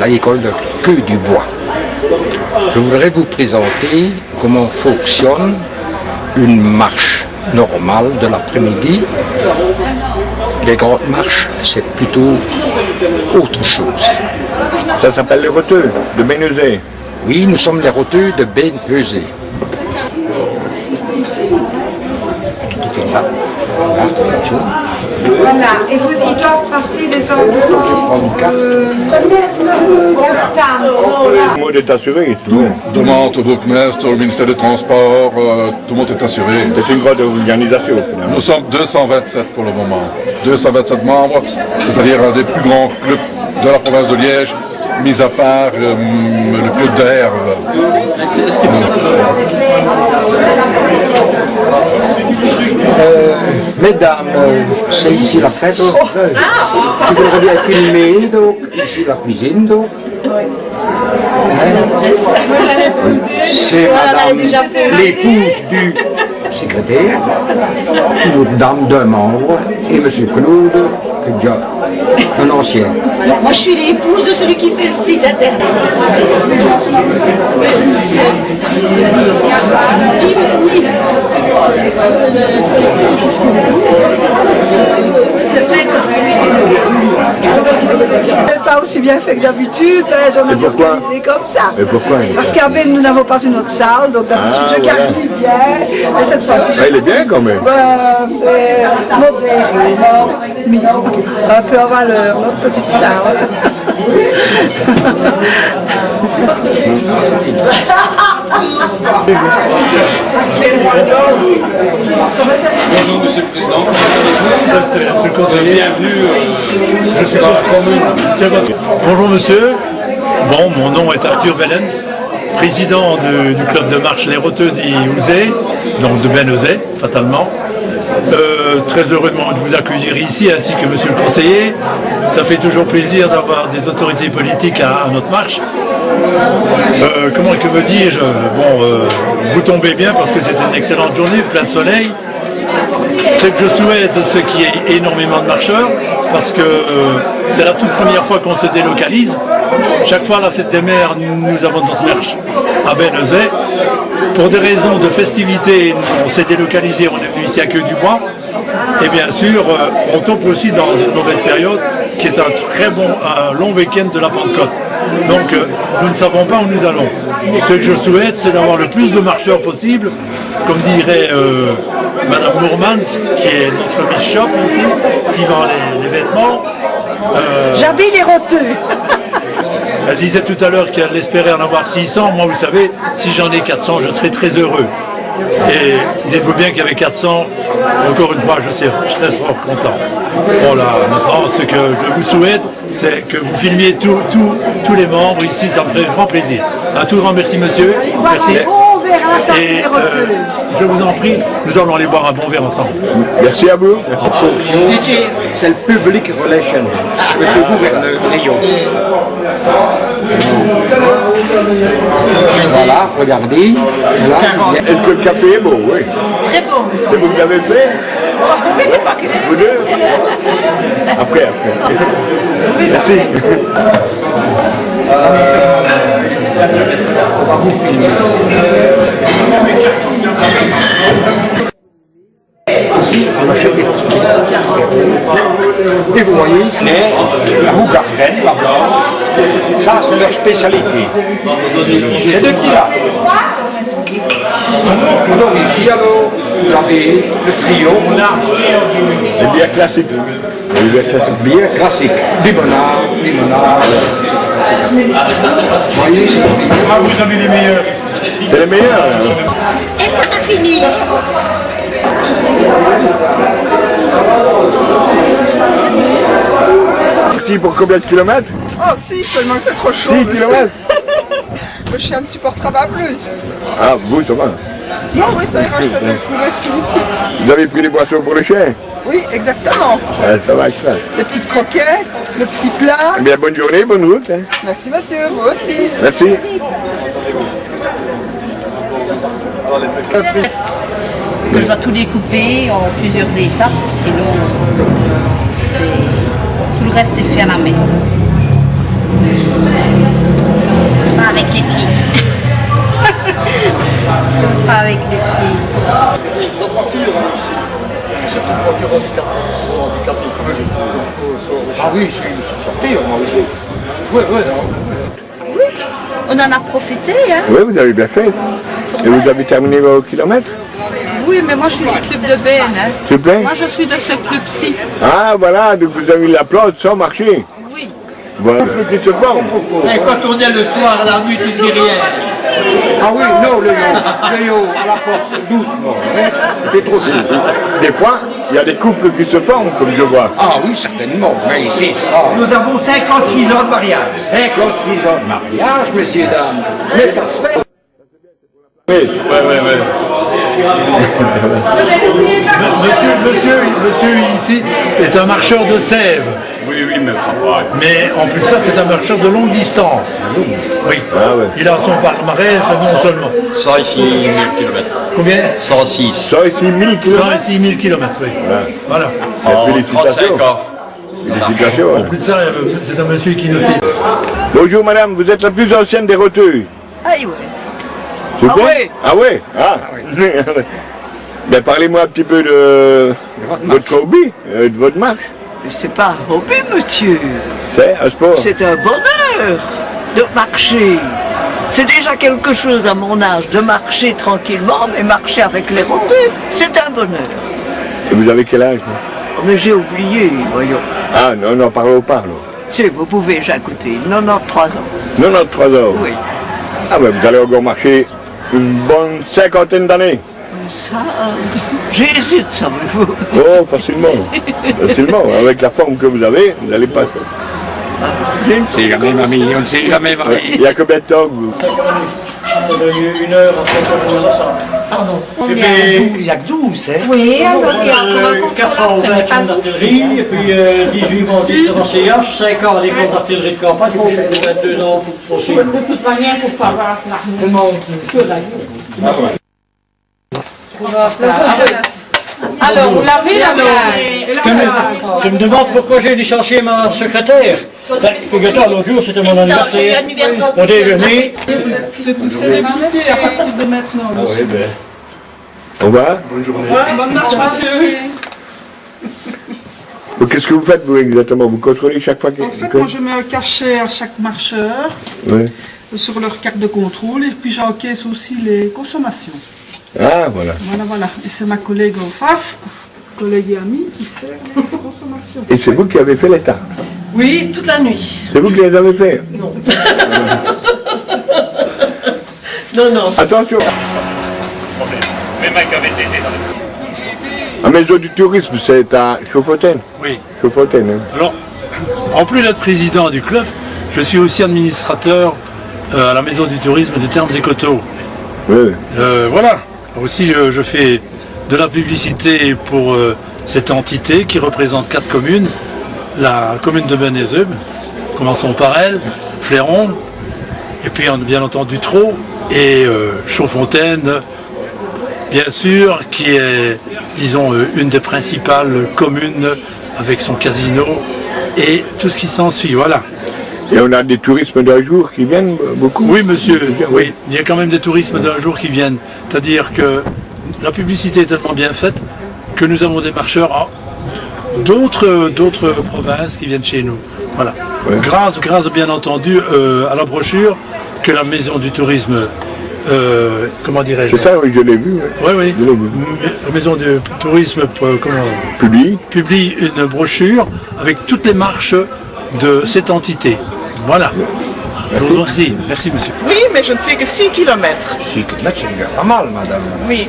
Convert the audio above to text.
À l'école de Queue du Bois. Je voudrais vous présenter comment fonctionne une marche normale de l'après-midi. Les grandes marches, c'est plutôt autre chose. Ça s'appelle les roteux de Bénezet. Oui, nous sommes les roteux de Bénezet. Voilà, et ils doivent passer les enfants au stand. Tout le monde est assuré, tout le monde. Demande au bourgmestre, au ministère des Transports, tout le monde est assuré. C'est une grande organisation finalement. Nous sommes 227 pour le moment. 227 membres, c'est-à-dire un des plus grands clubs de la province de Liège, mis à part le club d'Air. Mesdames, c'est ici la presse. Tu voudrais bien filmer, donc ici la cuisine, donc. C'est madame l'épouse du secrétaire, une dame d'un membre, et monsieur Claude, qui est déjà un ancien. Moi, je suis l'épouse de celui qui fait le site internet. Pas aussi bien fait que d'habitude, mais j'en ai dû organiser comme ça. Et pourquoi? Parce qu'à Ben, nous n'avons pas une autre salle, donc d'habitude je calcule bien, mais cette fois-ci Il est bien quand même. c'est moderne, mis un peu en valeur, notre petite salle. Bonjour Monsieur le Président, Monsieur le conseiller, bienvenue, je suis dans la commune. Bonjour Monsieur, bon, mon nom est Arthur Bellens, président du club de marche Les Roteux d'Iouzé, donc de Bénezet, fatalement. Très heureux de vous accueillir ici, ainsi que Monsieur le conseiller. Ça fait toujours plaisir d'avoir des autorités politiques à notre marche. Que veux dire-je? Vous tombez bien parce que c'est une excellente journée, plein de soleil. Ce que je souhaite, c'est qu'il y ait énormément de marcheurs, parce que c'est la toute première fois qu'on se délocalise. Chaque fois à la fête des mères, nous avons notre marche à Bénezet. Pour des raisons de festivité, on s'est délocalisé, on est venu ici à Queue du Bois. Et bien sûr, on tombe aussi dans une mauvaise période, qui est un long week-end de la Pentecôte. Donc, nous ne savons pas où nous allons. Ce que je souhaite, c'est d'avoir le plus de marcheurs possible, comme dirait Madame Mourmans, qui est notre Miss Shop ici, qui vend les vêtements. J'habille les roteux. Elle disait tout à l'heure qu'elle espérait en avoir 600. Moi, vous savez, si j'en ai 400, je serai très heureux. Et dites-vous bien qu'il y avait 400, encore une fois, je serai fort content. Voilà, maintenant, ce que je vous souhaite, c'est que vous filmiez tous les membres ici, ça me ferait grand plaisir. Un tout grand merci, monsieur. Merci. Et je vous en prie, nous allons aller boire un bon verre ensemble. Merci à vous. C'est le Public Relations, monsieur le gouverneur Rayon. Voilà, regardez. Voilà. Est-ce que le café est beau? Oui. Très bon. C'est vous qui l'avez fait? Vous deux? Après. Merci. On va vous filmer. Ici, on achète des tickets. Et vous voyez ici, la roue Garden, là-bas, ça c'est leur spécialité. C'est deux petits là. Donc ici, alors, vous avez le trio. C'est bien classique. Bien classique. Limonade. Voyez, c'est vous avez les meilleurs. C'est les meilleurs. Est-ce que t'as fini? Parti pour combien de kilomètres? Oh si, seulement il fait trop chaud. 6 kilomètres. Le chien ne supportera pas plus. Ah, vous, ça va. Non, oui, ça ira, je te donne pour les filles. Vous avez pris les boissons pour les chiens? Oui, exactement. Ça va avec ça. Les petites croquettes, le petit plat. Eh bien, bonne journée, bonne route. Hein. Merci monsieur, vous aussi. Merci. Que je dois tout découper en plusieurs étapes, sinon tout le reste est fait à la main. Pas avec les pieds. Pas avec les pieds. Ah oui, je suis sorti, moi aussi. Oui, oui. On en a profité, hein. Oui, vous avez bien fait. Et vous avez terminé vos kilomètres? Oui, mais moi je suis du club de BN, hein. S'il vous plaît? Moi je suis de ce club-ci. Ah, voilà, donc vous avez eu la plante sans marcher. Oui. Voilà. Qui se forme. Et quand on est le soir à la rue, tu ne dis rien. Ah oui, non, le yo à la porte, doucement. Hein. C'est trop tôt. Des fois, il y a des couples qui se forment, comme je vois. Ah oui, certainement. Mais ici, ça. Nous avons 56 ans de mariage. 56 ans de mariage, messieurs, dames. Mais ça se fait. Oui. Monsieur ici est un marcheur de sève. Oui, mais ça va. Mais en plus de ça, c'est un marcheur de longue distance. Oui. Ah ouais. Il a son palmarès non seulement. 106 000 km. Combien 106. Ça ici 1000 km. 106 000 km, oui. Voilà. En Félicitations. 35 ans. Félicitations. En plus de ça, c'est un monsieur qui nous fait. Bonjour madame, vous êtes la plus ancienne des roteux. Ah oui. S'il vous Ah plaît? ouais. Ah ouais. Ah. Ben, parlez-moi un petit peu de votre hobby, de votre marche. C'est pas un hobby, monsieur. C'est un sport. C'est un bonheur de marcher. C'est déjà quelque chose à mon âge de marcher tranquillement, mais marcher avec les roteux, c'est un bonheur. Et vous avez quel âge? Oh, mais j'ai oublié, voyons. Ah non, non, parlez au parle. Si, vous pouvez écouter, 93 ans. 93 ans. Oui. Ah ben vous allez encore marcher une bonne 50aine d'années. Ça, j'hésite, savez-vous. Oh, facilement. Facilement. Avec la forme que vous avez, vous n'allez pas. On ne sait jamais, mamie, on ne sait jamais, mamie. Il y a combien de temps que vous... Une heure après qu'on commence. Pardon. Il y a que 12, hein. Oui, alors il y a encore un 4 ans au contrôleur, mais pas d'artillerie, ici. et puis 18 mois en CH, 5 ans des comptes d'artillerie de campagne, puis 22 ans aussi. De toute manière, il ne faut pas avoir l'armement que la vie. Alors, vous l'avez la blague? Tu me demandes pourquoi j'ai licencié ma secrétaire. Figure-toi, l'autre jour, c'était mon anniversaire. Au déjeuner. C'est tout célébrité à partir de maintenant. Ah oui, ben... Au revoir. Bonne journée. Bonne marche, monsieur. Qu'est-ce que vous faites, vous, exactement? Vous contrôlez chaque fois que... En fait, moi, je mets un cachet à chaque marcheur Oui. sur leur carte de contrôle et puis j'encaisse aussi les consommations. Ah, voilà. Voilà. Et c'est ma collègue en face, collègue et amie, qui sert les consommations. Et c'est vous qui avez fait les tartes? Oui, toute la nuit. C'est vous qui les avez fait? Non. Non. Attention. La maison du tourisme, c'est à Chauffontaine. Oui. Chauffontaine, hein. Alors, en plus d'être président du club, je suis aussi administrateur à la maison du tourisme des Thermes et Coteaux. Oui. Voilà. Aussi, je fais de la publicité pour cette entité qui représente 4 communes. La commune de Benezeume, commençons par elle, Fléron, et puis bien entendu Trot et Chauffontaine, bien sûr, qui est, disons, une des principales communes avec son casino et tout ce qui s'ensuit, voilà. Et on a des tourismes d'un jour qui viennent beaucoup? Oui, monsieur, oui. Il y a quand même des tourismes d'un jour qui viennent. C'est-à-dire que la publicité est tellement bien faite que nous avons des marcheurs d'autres provinces qui viennent chez nous. Voilà. Ouais. Grâce bien entendu à la brochure que la maison du tourisme, comment dirais-je? C'est ça, oui, je l'ai vu. Oui, oui. Je l'ai vu. La maison du tourisme Publie une brochure avec toutes les marches de cette entité. Voilà. Je vous remercie. Merci, monsieur. Oui, mais je ne fais que 6 km. 6 km, c'est déjà pas mal, madame. Oui.